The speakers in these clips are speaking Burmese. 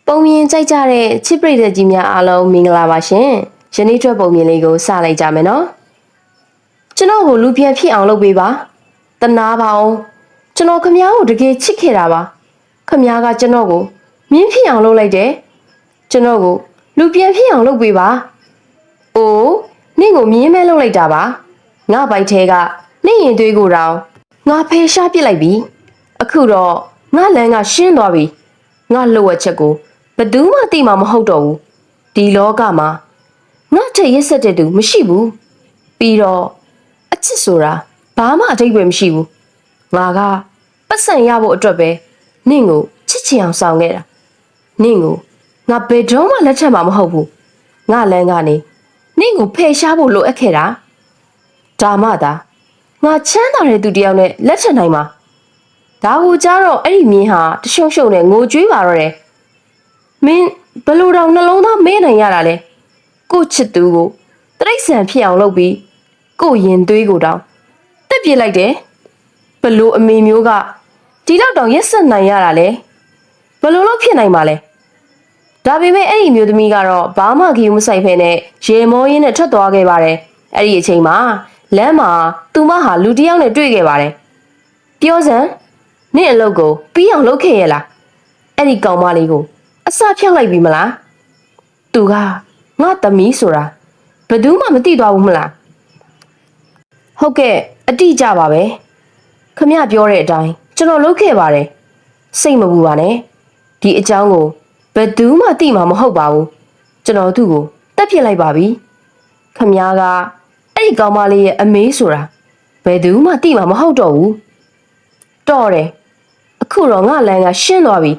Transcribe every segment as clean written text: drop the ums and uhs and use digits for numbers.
ပုံမြင်ကြိုက်ကြတဲ့ချစ်ပရိသတ်ကြီးများအားလုံးမင်္ဂလာပါရှင်။ယနေ့အတွက်ပုံမြင်လေးကိုစလိုက်ကြမယ်နော်။ကျွန်တော်ကိုလူပြန်ဖြစ်အောင်လုပ်ပေးပါ။တနာပါအောင်။ကျွန်တော်ခမ ्या ကိုတကယ်ချစ်ခဲ့တာပါ။ခမ ्या ကကျွန်တော်ကိုမြင်းဖြစ်အောင်လုပ်လိုက်တယ်။ကျွန်တော်ကိုလူပြန်ဖြစ်အောင်လုပ်ပေးပါ။အိုးနင့်ကိုမြင်းမဲလုပ်လိုက်တာပါ။ငါဘိုက်ထဲကနင့်ရင်သွေးကိုတောင်ငါဖယ်ရှားပစ်လိုက်ပြီ။အခုတော့ငါလမ်းကရှင်းသွားပြီ။ငါလှုပ်ဝက်ချက်ကိုဘယ်သူမှသိမှာမဟုတ်တော့ဘူးဒီလောကမှာငါထက်ရက်ဆက်တဲ့သူမရှိဘူးပြီးတော့အချစ်ဆိုတာဘာမှအဓိပ္ပာယ်မရှိဘူးငါကပတ်စံရဖို့အတွက်ပဲနင့်ကိုချစ်ချင်အောင်ဆောင်ခဲ့တာနင့်ကိုငါဘယ်တော့မှလက်ထက်မှာမဟုတ်ဘူးငါလမ်းကနေနင့်ကိုဖယ်ရှားဖို့လိုအပ်ခဲ့တာဒါမှသာငါချမ်းသာတဲ့သူတယောက်နဲ့လက်ထက်နိုင်မှာဒါကိုကြားတော့အဲ့ဒီမြင်းဟာတရှုံရှုံနဲ့ငိုကြွေးပါတော့တယ်မင်းဘလို့တော့နှလုံးသားမဲနိုင်ရတာလဲကိုချစ်သူကိုတရိတ်ဆန်ဖြစ်အောင်လုပ်ပြီးကိုရင်သွေးကိုတောင်တက်ပြစ်လိုက်တယ်ဘလို့အမေမျိုးကဒီလောက်တောင်ရက်ဆက်နိုင်ရတာလဲဘလို့လို့ဖြစ်နိုင်မှာလဲဒါပေမဲ့အဲ့ဒီမျိုးသမီးကတော့ဘာမှဂရုမစိုက်ဖ ೇನೆ ရေမောရင်းနဲ့ထွက်သွားခဲ့ပါတယ်အဲ့ဒီအချိန်မှာလမ်းမှာသူမဟာလူတစ်ယောက်နဲ့တွေ့ခဲ့ပါတယ်ပြောစမ်းနင့်အလုပ်ကိုပြီးအောင်လုပ်ခဲ့ရလားအဲ့ဒီကောင်မလေးကိုအစဖြောက်လိုက်ပြီမလားသူကငါသမီးဆိုတာဘယ်သူမှမသိသွားဘူးမလားဟုတ်ကဲ့အတိအကျပါပဲခမပြောတဲ့အတိုင်းကျွန်တော်လုပ်ခဲ့ပါတယ်စိတ်မပူပါနဲ့ဒီအကြောင်းကိုဘယ်သူမှသိမှာမဟုတ်ပါဘူးကျွန်တော်သူ့ကိုတက်ပြစ်လိုက်ပါပြီခမကအဲ့ဒီကောင်မလေးရဲ့အမေးဆိုတာဘယ်သူမှသိမှာမဟုတ်တော့ဘူးတော့တယ်အခုတော့ငါလမ်းကရှင်းသွားပြီ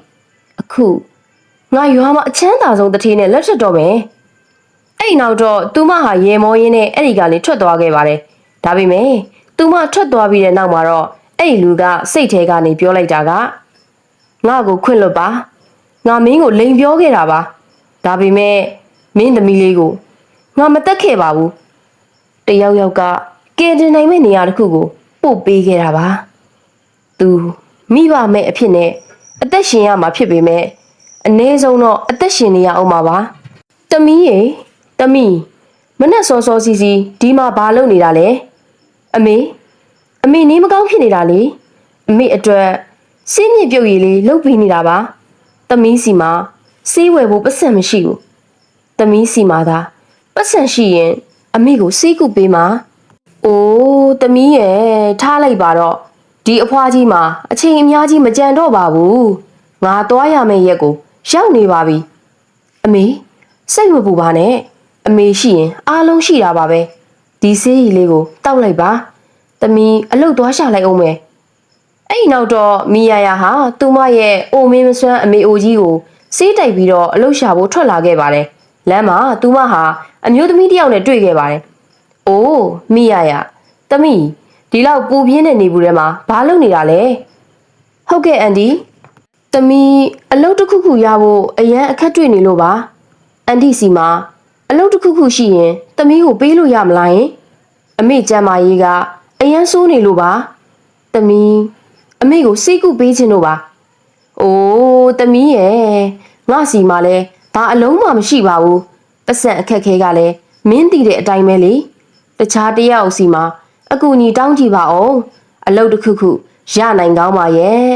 အခုငါရွာမှာအချမ်းသာဆုံးတထေးနဲ့လက်ထပ်တော့မယ်အဲ့ဒီနောက်တော့သူမဟာရေမောရင်းနဲ့အဲ့ဒီကနေထွက်သွားခဲ့ပါတယ်ဒါပေမဲ့သူမထွက်သွားပြီးတဲ့နောက်မှာတော့အဲ့ဒီလူကစိတ်ထဲကနေပြောလိုက်တာကငါ့ကိုခွင့်လွတ်ပါငါမင်းကိုလိန်ပြောခဲ့တာပါဒါပေမဲ့မင်းသမီးလေးကိုငါမတက်ခဲ့ပါဘူးတယောက်ယောက်ကကင်တင်နိုင်မဲ့နေရာတစ်ခုကိုပို့ပေးခဲ့တာပါသူမိဘမဲ့အဖြစ်နဲ့အသက်ရှင်ရမှာဖြစ်ပေမဲ့အနည်းဆုံးတော့အသက်ရှင်နေရအောင်ပါပါတမီးရေတမီးမနဲ့စောစောစီစီဒီမှာဘာလုပ်နေတာလဲအမေနေမကောင်းဖြစ်နေတာလေအမေအတွက်စင်းမြစ်ပြုတ်ရည်လေးလှုပ်ပြီးနေတာပါတမီးစီမှာစေးဝယ်ဖို့ပတ်စံမရှိဘူးတမီးစီမှာသာပတ်စံရှိရင်အမေကိုစေးကုပေးမှာအိုးတမီးရဲ့ထားလိုက်ပါတော့ဒီအဖွားကြီးမှာအချိန်အများကြီးမကြံတော့ပါဘူးငါသွားရမယ့်ရက်ကိုရောက်နေပါပြီအမေစိတ်မပူပါနဲ့အမေရှိရင်အားလုံးရှိတာပါပဲဒီဆေးရည်လေးကိုတောက်လိုက်ပါသမီးအလုတ်သွားရှာလိုက်အောင်မယ်အဲ့ဒီနောက်တော့မီယာယာဟာသူမရဲ့အိုမင်းမစွမ်းအမေအိုကြီးကိုစေးတိုက်ပြီးတော့အလုတ်ရှာဖို့ထွက်လာခဲ့ပါတယ်လမ်းမှာသူမဟာအမျိုးသမီးတစ်ယောက်နဲ့တွေ့ခဲ့ပါတယ်အိုးမီယာယာသမီးဒီလောက်ပူပြင်းတဲ့နေဘူးထဲမှာဘာလုပ်နေတာလဲဟုတ်ကဲ့အန်ဒီသမီးအလုပ်တစ်ခုခုရဖို့အရန်အခက်တွေ့နေလို့ပါအန်တီစီမှာအလုပ်တစ်ခုခုရှိရင်သမီးကိုပေးလို့ရမလားယင်အမေကျမ်းမာရေးကအရန်ဆိုးနေလို့ပါသမီးအမေကိုစိတ်ကူပေးခြင်းလို့ပါအိုးသမီးရဲ့ငါစီမှာလဲဘာအလုံးမှမရှိပါဘူးပတ်စံအခက်ခဲကလည်းမင်းသိတဲ့အတိုင်းပဲလေတခြားတယောက်စီမှာအကူအညီတောင်းကြည့်ပါအောင်အလုပ်တစ်ခုခုရနိုင်ကောင်းပါရဲ့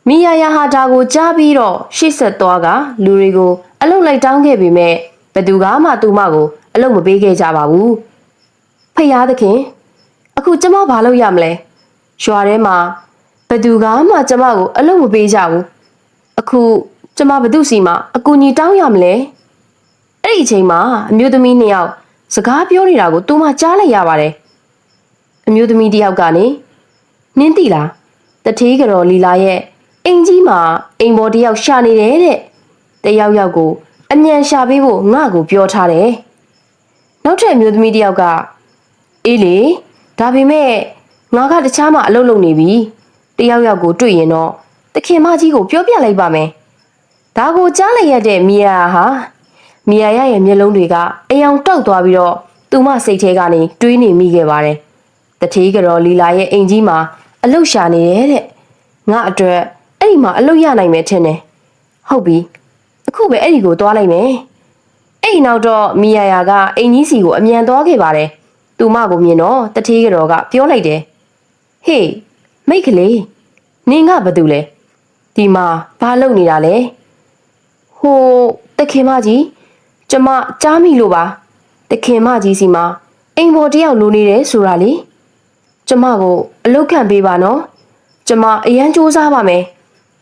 မီယာယာဟာဒါကိုကြားပြီးတော့ရှေ့ဆက်သွားကလူတွေကိုအလုတ်လိုက်တောင်းခဲ့ပေမဲ့ဘသူကမှသူမကိုအလုတ်မပေးခဲ့ကြပါဘူးဖယားသခင်အခုကျမဘာလုပ်ရမလဲရွာထဲမှာဘသူကမှကျမကိုအလုတ်မပေးကြဘူးအခုကျမဘသူစီမှာအကူအညီတောင်းရမလဲအဲ့ဒီအချိန်မှာအမျိုးသမီးနှစ်ယောက်စကားပြောနေတာကိုသူမကြားလိုက်ရပါတယ်အမျိုးသမီးတစ်ယောက်ကနေနင်းသိလားတထေးကတော်လီလာရဲ့အိမ်ကြီးမှာအိမ်ပေါ်တယောက်ရှာနေတယ်တဲ့တယောက်ယောက်ကိုအမြန်ရှာပေးဖို့ငါ့ကိုပြောထားတယ်နောက်ထပ်အမျိုးသမီးတယောက်ကအေးလေဒါပေမဲ့ငါကတခြားမှအလုပ်လုပ်နေပြီတယောက်ယောက်ကိုတွေ့ရင်တော့တခင်မကြီးကိုပြောပြလိုက်ပါမယ်ဒါကိုကြားလိုက်ရတဲ့မီယာဟာမီယာရဲ့မျက်လုံးတွေကအယောင်တောက်သွားပြီးတော့သူမစိတ်ထဲကနေတွေးနေမိခဲ့ပါတယ်တထေးကတော်လီလာရဲ့အိမ်ကြီးမှာအလုပ်ရှာနေတယ်တဲ့ငါအတွက်အဲ့ဒီမှာအလုပ်ရနိုင်မယ်ထင်တယ်ဟုတ်ပြီ အခုပဲအဲ့ဒီကိုသွားလိုက်မယ်အဲ့ဒီနောက်တော့မိယာယာကအင်ကြီးစီကိုအမြန်သွားခဲ့ပါတယ်သူမကိုမြင်တော့တထေးကြော်ကပြောလိုက်တယ်ဟေးမိတ်ကလေးနင်ကဘာတူလဲဒီမှာဘာလုပ်နေတာလဲဟိုတခင်မကြီးကျမကြားမိလို့ပါတခင်မကြီးစီမှာအိမ်ပေါ်တယောက်လိုနေတယ်ဆိုတာလေကျမကိုအလုတ်ခံပေးပါနော်ကျမအရန်စူးစမ်းပါမယ်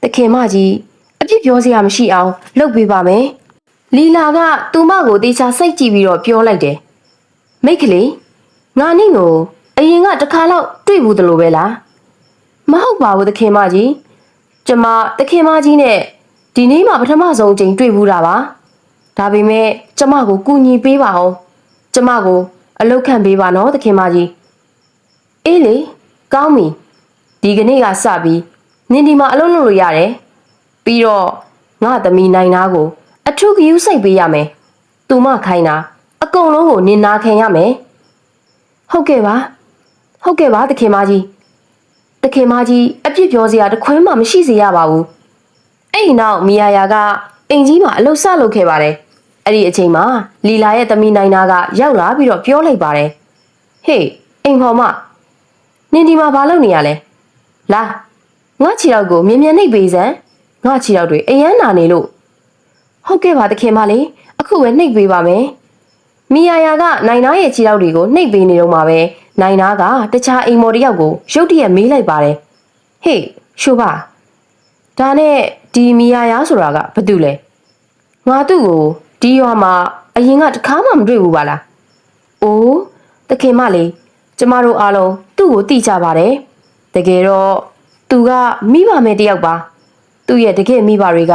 တခင်မကြီးအပြစ်ပြောစရာမရှိအောင်လုပ်ပေးပါမယ်လီလာကသူမကိုတေချာစိတ်ကြည့်ပြီးတော့ပြောလိုက်တယ်မိတ်ကလေးငါနင့်ကိုအရင်ကတစ်ခါတော့တွေ့ဘူးတလို့ပဲလားမဟုတ်ပါဘူးတခင်မကြီးကျမတခင်မကြီးနဲ့ဒီနေ့မှပထမဆုံးအချိန်တွေ့ဘူးတာပါဒါပေမဲ့ကျမကိုကူညီပေးပါအောင်ကျမကိုအလုတ်ခံပေးပါနော်တခင်မကြီးအေးလေကောင်းပြီဒီကနေ့ကစပြီးနင်ဒီမှာအလုပ်လုပ်လို့ရတယ်ပြီးတော့ငါသမီးနိုင်သားကိုအထူးဂရုစိုက်ပေးရမယ်သူမခိုင်းတာအကုန်လုံးကိုနင်နာခံရမယ်ဟုတ်ကဲ့ပါတခင်မကြီးတခင်မကြီးအပြစ်ပြောစရာတခွင်းမှမရှိစေရပါဘူးအဲ့ဒီနောက်မီယာယာကအင်ကြီးမှာအလုပ်ဆလုပ်ခဲ့ပါတယ်အဲ့ဒီအချိန်မှာလီလာရဲ့သမီးနိုင်သားကရောက်လာပြီးတော့ပြောလိုက်ပါတယ်ဟေးအိမ်ဖော်မနင်ဒီမှာဘာလုပ်နေရလဲလာငါခြေထောက်ကိုမြင်နှိပ်ပေးစမ်းငါခြေထောက်တွေအယမ်းနာနေလို့ဟုတ်ကဲ့ပါတခင်မလေးအခုပဲနှိပ်ပေးပါမယ်မီယာယာကနိုင်သားရဲ့ခြေထောက်တွေကိုနှိပ်ပေးနေတော့မှပဲနိုင်သားကတခြားအိမ်မော်တယောက်ကိုရုတ်တရက်မေးလိုက်ပါတယ်ဟေးရှိုးပါဒါနဲ့ဒီမီယာယာဆိုတာကဘာတူလဲငါသူ့ကိုဒီရွာမှာအရင်ကတခါမှမတွေ့ဘူးပါလားအိုးတခင်မလေးကျမတို့အားလုံးသူ့ကိုသိကြပါတယ်တကယ်တော့သူကမိဘမဲတယောက်ပါသူ့ရဲ့တကယ်မိဘတွေက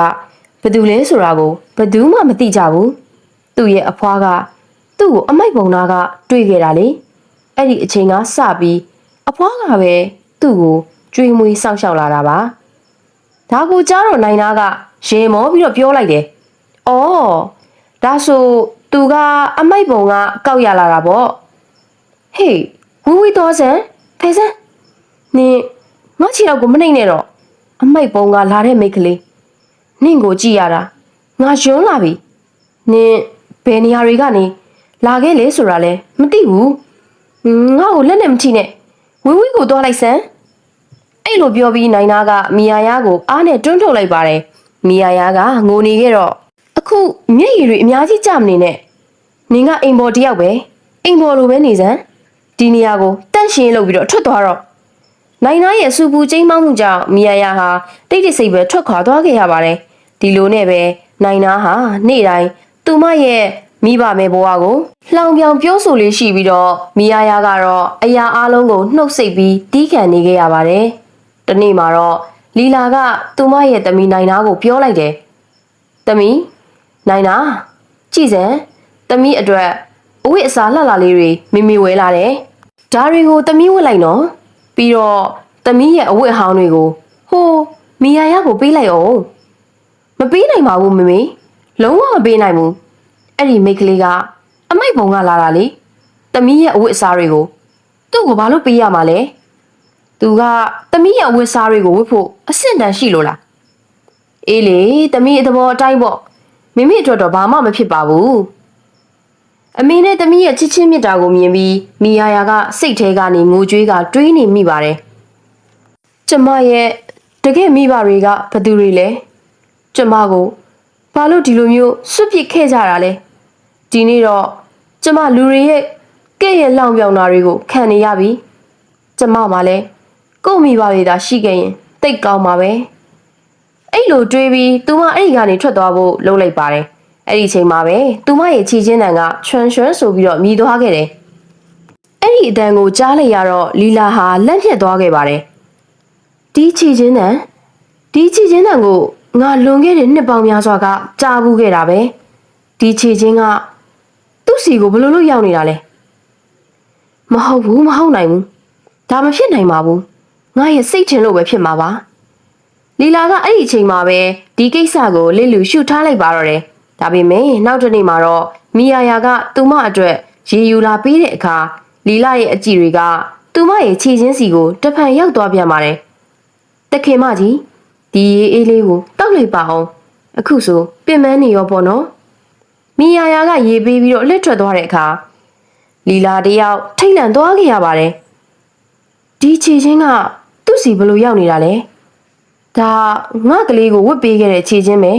ဘယ်သူလဲဆိုတာကိုဘယ်သူမှမသိကြဘူးသူ့ရဲ့အဖွားကသူ့ကိုအမိုက်ပုံနာကတွေ့ခဲ့တာလေအဲ့ဒီအချိန်ကစပြီးအဖွားကပဲသူ့ကိုကြွေးမွေးစောင့်ရှောက်လာတာပါဒါကိုကြားတော့နိုင်သားကရေမောပြီးတော့ပြောလိုက်တယ်အော်ဒါဆိုသူကအမိုက်ပုံကကောက်ရလာတာပေါ့ဟေးဝီတော်စံထိုင်စမ်းနင်ငါချီတော့ကိုမနှိမ့်နဲ့တော့အမိုက်ပုံကလာတဲ့မိတ်ကလေးနင့်ကိုကြည့်ရတာငါယွန်းလာပြီနင်ဘယ်နေရာတွေကနေလာခဲ့လေဆိုတာလဲမသိဘူးငါ့ကိုလက်နဲ့မထိနဲ့ဝီကိုသွားလိုက်စမ်းအဲ့လိုပြောပြီးနိုင်သားကမီယာယာကိုအားနဲ့တွန်းထုတ်လိုက်ပါတယ်မီယာယာကငိုနေခဲ့တော့အခုမျက်ရည်တွေအများကြီးကျမနေနဲ့နင်ကအိမ်ပေါ်တယောက်ပဲအိမ်ပေါ်လိုပဲနေစမ်းဒီနေရာကိုတန့်ရှင်းလုပ်ပြီးတော့ထွက်သွားတော့နိုင်သားရဲ့စူပူကျိမ်းမောင်းမှုကြောင့်မီယာယာဟာတိတ်တိတ်ဆိတ်ပဲထွက်ခွာသွားခဲ့ရပါတယ်ဒီလိုနဲ့ပဲနိုင်သားဟာနေ့တိုင်းသူမရဲ့မိဘမဲဘဝကိုလှောင်ပြောင်ပြောဆိုလေးရှိပြီးတော့မီယာယာကတော့အရာအလုံးကိုနှုတ်ဆက်ပြီးတီးခံနေခဲ့ရပါတယ်တနေ့မှာတော့လီလာကသူမရဲ့သမီးနိုင်သားကိုပြောလိုက်တယ်သမီးနိုင်သားကြည့်စမ်းသမီးအတွက်အဝတ်အစားလှလှလေးတွေမိဝဲလာတယ်ဒါတွေကိုသမီးဝတ်လိုက်နော်ပြီးတော့သမီးရဲ့အဝတ်အဟောင်းတွေကိုဟိုမီယာယာကိုပေးလိုက်အောင်မပေးနိုင်ပါဘူးမမေလုံးဝမပေးနိုင်ဘူးအဲ့ဒီမိတ်ကလေးကအမိုက်ပုံကလာတာလေသမီးရဲ့အဝတ်အစားတွေကိုသူ့ကိုဘာလို့ပေးရမှာလဲသူကသမီးရဲ့အဝတ်အစားတွေကိုဝတ်ဖို့အဆင့်တန်းရှိလို့လားအေးလေသမီးအသဘောအတိုင်းပေါ့မိမိအတွက်တော့ဘာမှမဖြစ်ပါဘူးအမေနဲ့သမီးရဲ့ချစ်ချင်းမြတ်တာကိုမြင်ပြီးမီယာယာကစိတ်ထဲကနေငိုကြွေးကတွေးနေမိပါတယ်ကျမရဲ့တကယ်မိဘတွေကဘယ်သူတွေလဲကျမကိုဘာလို့ဒီလိုမျိုးစွတ်ပစ်ခဲ့ကြတာလဲဒီနေ့တော့ကျမလူတွေရဲ့ကဲ့ရဲ့လောင်ပြောင်တာတွေကိုခံနေရပြီကျမမှလည်းကို့မိဘတွေသာရှိခဲ့ရင်တိတ်ကောင်းပါပဲအဲ့လိုတွေးပြီးသူမအဲ့ဒီကနေထွက်သွားဖို့လုပ်လိုက်ပါတယ်အဲ့ဒီအချိန်မှာပဲသူမရဲ့ခြေချင်းတန်ကချွန်းချွန်းဆိုပြီးတော့မြည်သွားခဲ့တယ်အဲ့ဒီအတန်ကိုကြားလိုက်ရတော့လီလာဟာလက်ပြက်သွားခဲ့ပါတယ်ဒီခြေချင်းတန်ကိုငါလွန်ခဲ့တဲ့နှစ်ပေါင်းများစွာကကြားဘူးခဲ့တာပဲဒီခြေချင်းကသူ့စီကိုဘယ်လိုလုပ်ရောက်နေတာလဲမဟုတ်နိုင်ဘူးဒါမဖြစ်နိုင်ပါဘူးငါရဲ့စိတ်ထင်လို့ပဲဖြစ်မှာပါလီလာကအဲ့ဒီအချိန်မှာပဲဒီကိစ္စကိုလစ်လူရှုထားလိုက်ပါတော့တယ်ဒါပေမဲ့နောက်တစ်နေ့မှာတော့မီယာယာကသူမအတွက်ရေယူလာပေးတဲ့အခါလီလာရဲ့အကြည့်တွေကသူမရဲ့ခြေချင်းစီကိုတဖန်ရောက်သွားပြန်ပါတယ်တခင်မကြီးဒီရေအေးလေးကိုတောက်လိုက်ပါအောင် အခုဆိုပင်မနေရောပေါ့နော်မီယာယာကရေပေးပြီးတော့လက်ထွက်သွားတဲ့အခါလီလာတယောက်ထိတ်လန့်သွားခဲ့ရပါတယ်ဒီခြေချင်းကသူ့စီဘလို့ရောက်နေတာလဲဒါငါကလေးကိုဝတ်ပေးခဲ့တဲ့ခြေချင်းပဲ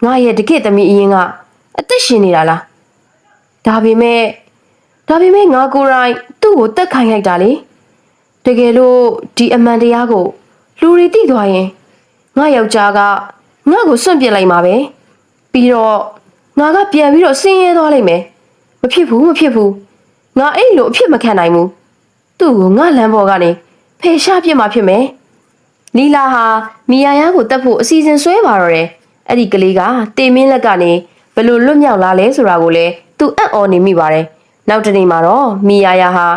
ငါရဲ့တကိသမီးအရင်ကအသက်ရှင်နေတာလားဒါပေမဲ့ငါကိုယ်တိုင်သူ့ကိုတက်ခိုင်းလိုက်တာလေတကယ်လို့ဒီအမှန်တရားကိုလူတွေသိသွားရင်ငါယောက်ျားကငါ့ကိုစွန့်ပစ်လိုက်မှာပဲပြီးတော့ငါကပြန်ပြီးတော့ဆင်းရဲသွားလိမ့်မယ်မဖြစ်ဘူးငါအဲ့လိုအဖြစ်မခံနိုင်ဘူးသူ့ကိုငါလမ်းပေါ်ကနေဖယ်ရှားပြစ်မှာဖြစ်မယ်လီလာဟာမီယာယာကိုတတ်ဖို့အစီအစဉ်ဆွဲပါတော့တယ်အဲ့ဒီကလေးကတေမင်းလက်ကနေဘလို့လွတ်မြောက်လာလဲဆိုတာကိုလည်းသူအံ့ဩနေမိပါတယ်နောက်တနေ့မှာတော့မီယာယာဟာ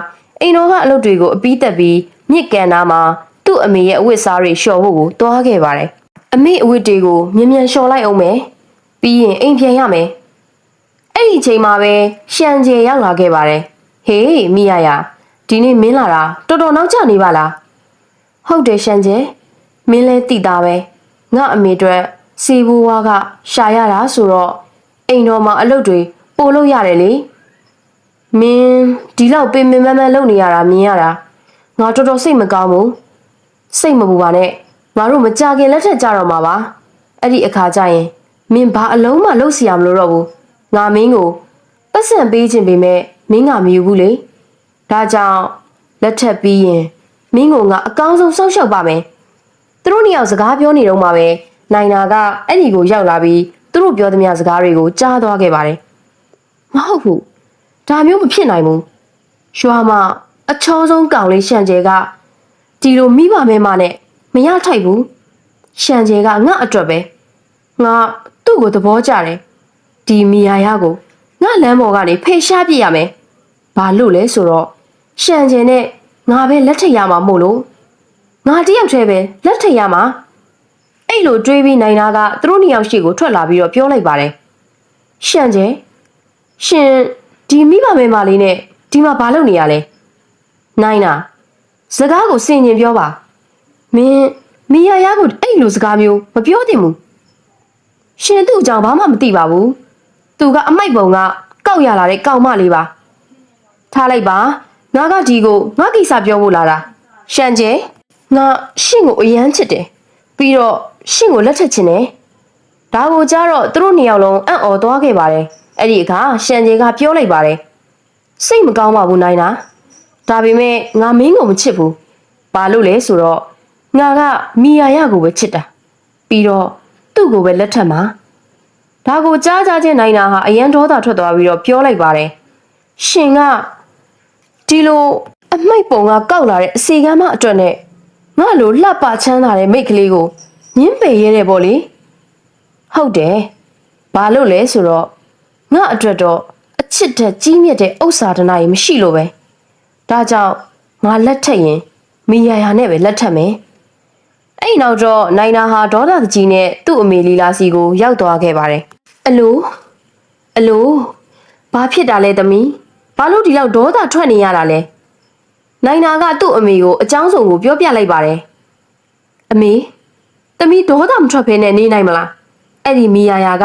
အိမ်တော်ကအလုပ်တွေကိုအပြီးတက်ပြီးမြစ်ကန်နာမှာသူ့အမေရဲ့အဝတ်စားတွေလျှော်ဖို့ကိုတွားခဲ့ပါတယ်အမေအဝတ်တွေကိုမြန်မြန်လျှော်လိုက်အောင်မယ်ပြီးရင်အိမ်ပြန်ရမယ်အဲ့ဒီအချိန်မှာပဲရှန်ကျဲရောက်လာခဲ့ပါတယ်ဟေးမီယာယာဒီနေ့မင်းလာတာတော်တော်နောက်ကျနေပါလားဟုတ်တယ်ရှန်ကျဲမင်းလဲတိတာပဲငါအမေအတွက်စီဘူဝါကရှာရတာဆိုတော့အိမ်တော်မှာအလုပ်တွေပို့လို့ရတယ်လေမင်းဒီလောက်ပင်မလုပ်နေရတာမြင်ရတာငါတော်တော်စိတ်မကောင်းဘူးစိတ်မပူပါနဲ့ငါတို့မကြခင်လက်ထက်ကြတော့မှာပါအဲ့ဒီအခါကျရင်မင်းဘာအလုံးမှလုပ်စီရမလို့တော့ဘူးငါမင်းကိုပတ်စံပေးခြင်းပေမဲ့မင်းကမယူဘူးလေဒါကြောင့်လက်ထက်ပြီးရင်မင်းကိုငါအကောင်းဆုံးစောင့်ရှောက်ပါမယ်သူတို့နှစ်ယောက်စကားပြောနေတော့မှပဲနိုင်နာကအဲ့ဒီကိုရောက်လာပြီးသူတို့ပြောသမျှစကားတွေကိုကြားသွားခဲ့ပါတယ်မဟုတ်ဘူးဒါမျိုးမဖြစ်နိုင်ဘူးရွာမှာအချောဆုံးကောင်လေးရှန်ကျဲကဒီလိုမိဘမဲမနဲ့မရထိုက်ဘူးရှန်ကျဲကငါအတွက်ပဲငါသူ့ကိုသဘောကျတယ်ဒီမီယာယာကိုငါလမ်းပေါ်ကနေဖယ်ရှားပြစ်ရမယ်ဘာလို့လဲဆိုတော့ရှန်ကျဲနဲ့ငါပဲလက်ထပ်ရမှာမို့လို့ငါတယောက်တည်းပဲလက်ထပ်ရမှာအဲ့လိုတွေးပြီးနိုင်နာကသူတို့နှစ်ယောက်ရှိကိုထွက်လာပြီးတော့ပြောလိုက်ပါတယ်ရှန်ကျဲရှင်ဒီမိဘမဲမလေးနဲ့ဒီမှာဘာလုပ်နေရလဲနိုင်နာစကားကိုစင်ကျင်ပြောပါမင်းမီယာယာကိုအဲ့လိုစကားမျိုးမပြောသင့်ဘူးရှင်သူ့အကြောင်းဘာမှမသိပါဘူးသူကအမိုက်ပုံကကောက်ရလာတဲ့ကောင်မလေးပါထားလိုက်ပါငါကဒီကိုငါကိစ္စပြောဖို့လာတာရှန်ကျဲငါရှင့်ကိုအယမ်းချစ်တယ်ပြီးတော့ရှင့်ကိုလက်ထပ်ချင်တယ်ဒါကိုကြားတော့သူတို့နှစ်ယောက်လုံးအံ့ဩသွားခဲ့ပါတယ်အဲ့ဒီအခါရှန်ကျဲကပြောလိုက်ပါတယ်စိတ်မကောင်းပါဘူးနိုင်နာဒါပေမဲ့ငါမင်းကိုမချစ်ဘူးဘာလို့လဲဆိုတော့ငါကမီယာယာကိုပဲချစ်တာပြီးတော့သူ့ကိုပဲလက်ထပ်မှာဒါကိုကြားချင်းနိုင်နာဟာအယံဒေါသထွက်သွားပြီးတော့ပြောလိုက်ပါတယ်ရှင်ကဒီလိုအမိုက်ပုံကကောက်လာတဲ့အစီကမ်းမအတွက်နဲ့ငါလိုလှပချမ်းသာတဲ့မိတ်ကလေးကိုညှင်းပယ်ရဲတယ်ပေါ့လေဟုတ်တယ်ဘာလို့လဲဆိုတော့ငါအတွက်တော့အချစ်တဲ့ကြီးမြတ်တဲ့ဥစ္စာဒနာကြီးမရှိလို့ပဲဒါကြောင့်ငါလက်ထက်ရင်မီယာယာနဲ့ပဲလက်ထက်မယ်အဲ့နောက်တော့နိုင်နာဟာဒေါသကြီးနဲ့သူ့အမေလီလာစီကိုရောက်သွားခဲ့ပါတယ်အလိုဘာဖြစ်တာလဲသမီးဘာလို့ဒီလောက်ဒေါသထွက်နေရတာလဲနိုင်နာကသူ့အမေကိုအကြောင်းစုံကိုပြောပြလိုက်ပါတယ်အမေသမီးဒေါသမထွက်ဖဲနဲ့နေနိုင်မလားအဲ့ဒီမီယာယာက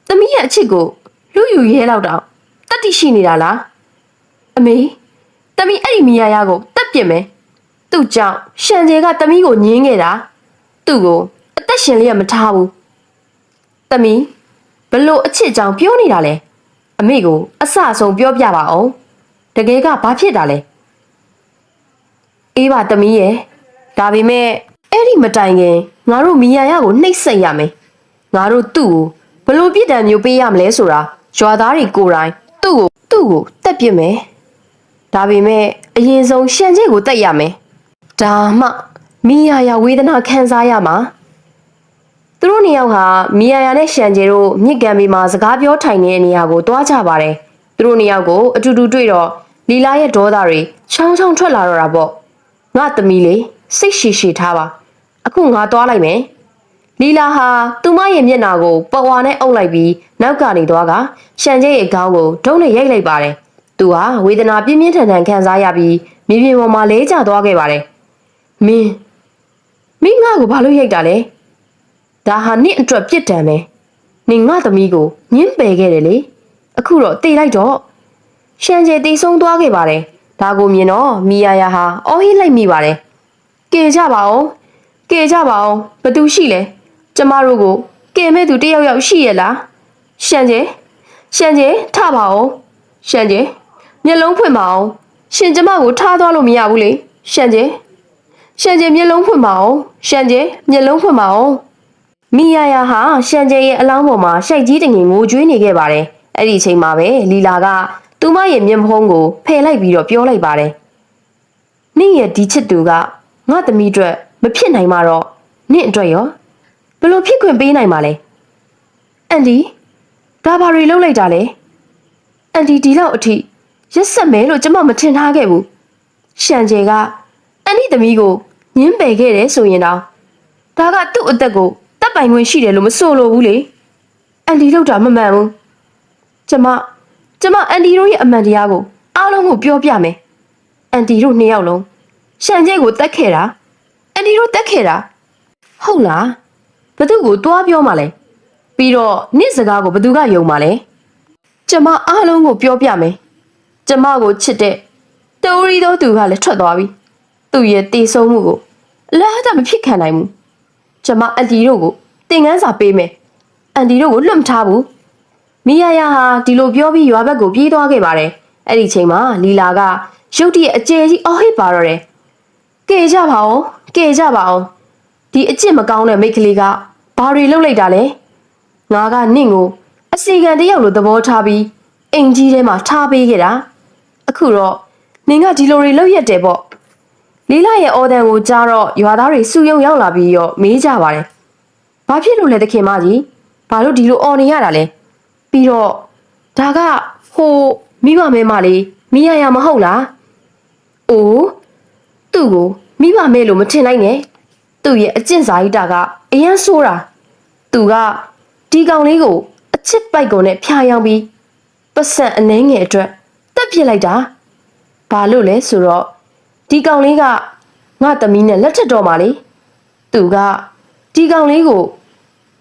သမီးရဲ့အချစ်ကိုလူယူရဲလောက်တော့တတ်တိရှိနေတာလားအမေသမီးအဲ့ဒီမီယာယာကိုတက်ပြစ်မယ်သူ့ကြောင့်ရှန်ကျဲကသမီးကိုညင်းခဲ့တာသူ့ကိုအသက်ရှင်လျက်မထားဘူးသမီးဘလို့အချစ်ကြောင့်ပြောနေတာလဲအမေကိုအဆအဆုံးပြောပြပါအောင်တကယ်ကဘာဖြစ်တာလဲအေးပါသမီးရဲ့ဒါပေမဲ့အဲ့ဒီမတိုင်ခင်ငါတို့မီယာယာကိုနှိပ်စက်ရမယ်ငါတို့သူ့ကိုဘလို့ပြစ်ဒဏ်မျိုးပေးရမလဲဆိုတာရွာသားတွေကိုယ်တိုင်သူ့ကိုတက်ပြစ်မယ်ဒါပေမဲ့အရင်ဆုံးရှန်ကျဲကိုတက်ရမယ်ဒါမှမီယာယာဝေဒနာခံစားရမှာသူတို့နှစ်ယောက်ဟာမီယာယာနဲ့ရှန်ကျဲတို့မြစ်ကန်မီမှာစကားပြောထိုင်နေတဲ့နေရာကိုတွားကြပါတယ်သူတို့နှစ်ယောက်ကိုအတူတူတွေ့တော့လီလာရဲ့ဒေါသတွေချောင်းချောင်းထွက်လာတော့တာပေါ့ငါသမီးလေးစိတ်ရှည်ထားပါအခုငါတွားလိုက်မယ်လီလာဟာသူမရဲ့မျက်နှာကိုပဝါနဲ့အုပ်လိုက်ပြီးနောက်ကနေသွားကရှန်ကျဲရဲ့ခေါင်းကိုဒုံးနဲ့ရိုက်လိုက်ပါတယ်သူဟာဝေဒနာပြင်းပြင်းထန်ထန်ခံစားရပြီးမြေပြင်ပေါ်မှာလဲကျသွားခဲ့ပါတယ်မင်းငါ့ကိုဘာလို့ရိုက်တာလဲ ဒါဟာနင့်အတွက်ပြစ်ဒဏ်ပဲနင်ငါသမီးကိုညှင်းပယ်ခဲ့တယ်လေအခုတော့တေးလိုက်တော့ရှန်ကျဲတေးဆုံးသွားခဲ့ပါတယ်ဒါကိုမြင်တော့မီယာယာဟာအော်ဟစ်လိုက်မိပါတယ်ကဲကြပါအောင်ကဲကြပါအောင်ဘသူရှိလဲကျမတို့ကိုကဲမဲ့သူတယောက်ယောက်ရှိရဲ့လားရှန်ကျဲထပါအောင်ရှန်ကျဲမျက်လုံးဖွင့်ပါအောင်ရှင်ကျမကိုထားသွားလို့မရဘူးလေရှန်ကျဲမျက်လုံးဖွင့်ပါအောင်ရှန်ကျဲမျက်လုံးဖွင့်ပါအောင်မီယာယာဟာရှန်ကျဲရဲ့အလောင်းပေါ်မှာရှိုက်ကြီးတငင်ငိုကြွေးနေခဲ့ပါတယ်အဲ့ဒီအချိန်မှာပဲလီလာကသူမရဲ့မျက်ဖုံးကိုဖယ်လိုက်ပြီးတော့ပြောလိုက်ပါတယ်နင့်ရဲ့ဒီချစ်သူကငါသမီးအတွက်မဖြစ်နိုင်မှာတော့နင့်အတွက်ရောဘယ်လိုဖြစ်ခွင့်ပေးနိုင်မှာလဲအန်ဒီဒါဘာတွေလုပ်လိုက်တာလဲအန်ဒီဒီလောက်အထိရက်ဆက်မယ်လို့ကျမမထင်ထားခဲ့ဘူးရှန်ကျဲကအန်ဒီသမီးကိုညှင်းပယ်ခဲ့တယ်ဆိုရင်တော့ဒါကသူ့အသက်ကိုတပ်ပိုင်ခွင့်ရှိတယ်လို့မဆိုလိုဘူးလေအန်ဒီလောက်တာမမှန်ဘူးကျမအန်ဒီတို့ရဲ့အမှန်တရားကိုအားလုံးကိုပြောပြမယ်အန်ဒီတို့နှစ်ယောက်လုံးရှန်ကျဲကိုတတ်ခဲ့တာအန်ဒီတို့တတ်ခဲ့တာဟုတ်လားဘသူကိုတွားပြောမှလဲပြီးတော့နေ့စကားကိုဘသူကယုံမှလဲကျမအားလုံးကိုပြောပြမယ်ကျမကိုချစ်တဲ့တိုးရီသောသူကလည်းထွက်သွားပြီသူ့ရဲ့တေဆုံးမှုကိုအလားတမဖြစ်ခံနိုင်ဘူးကျမအန်ဒီတို့ကိုတင်ကန်းစာပေးမယ်အန်ဒီတို့ကိုလွတ်မထားဘူးမီယာယာဟာဒီလိုပြောပြီးရွာဘက်ကိုပြေးသွားခဲ့ပါတယ်အဲ့ဒီချိန်မှာလီလာကရုတ်တရက်အကျယ်ကြီးအော်ဟစ်ပါတော့တယ်ကဲကြပါအောင်ဒီအကျင့်မကောင်းတဲ့မိတ်ကလေးကဘာတွေလုပ်လိုက်တာလဲငါကနင့်ကိုအစီကံတယောက်လိုသဘောထားပြီးအိမ်ကြီးထဲမှာထားပေးခဲ့တာအခုတော့နင်ကဒီလိုတွေလုပ်ရက်တယ်ပေါ့လီလာရဲ့အော်တန်ကိုကြားတော့ရွာသားတွေစုယုံရောက်လာပြီးတော့မေးကြပါတယ်ဘာဖြစ်လို့လဲသခင်မကြီးဘာလို့ဒီလိုအော်နေရတာလဲပြီးတော့ဒါကဟိုမိဘမဲမလေးမိရရမဟုတ်လားအိုးသူ့ကိုမိဘမဲလို့မထင်လိုက်နဲ့သူ့ရဲ့အကျင့်စာရိတ္တကအရန်ဆိုးတာသူကဒီကောင်လေးကိုအချစ်ပိုက်ကုန်နဲ့ဖျားယောင်းပြီးပတ်စံအနှဲငယ်အတွက်တက်ပြစ်လိုက်တာဘာလို့လဲဆိုတော့ဒီကောင်လေးကငါသမီးနဲ့လက်ထက်တော့မှလေသူကဒီကောင်လေးကို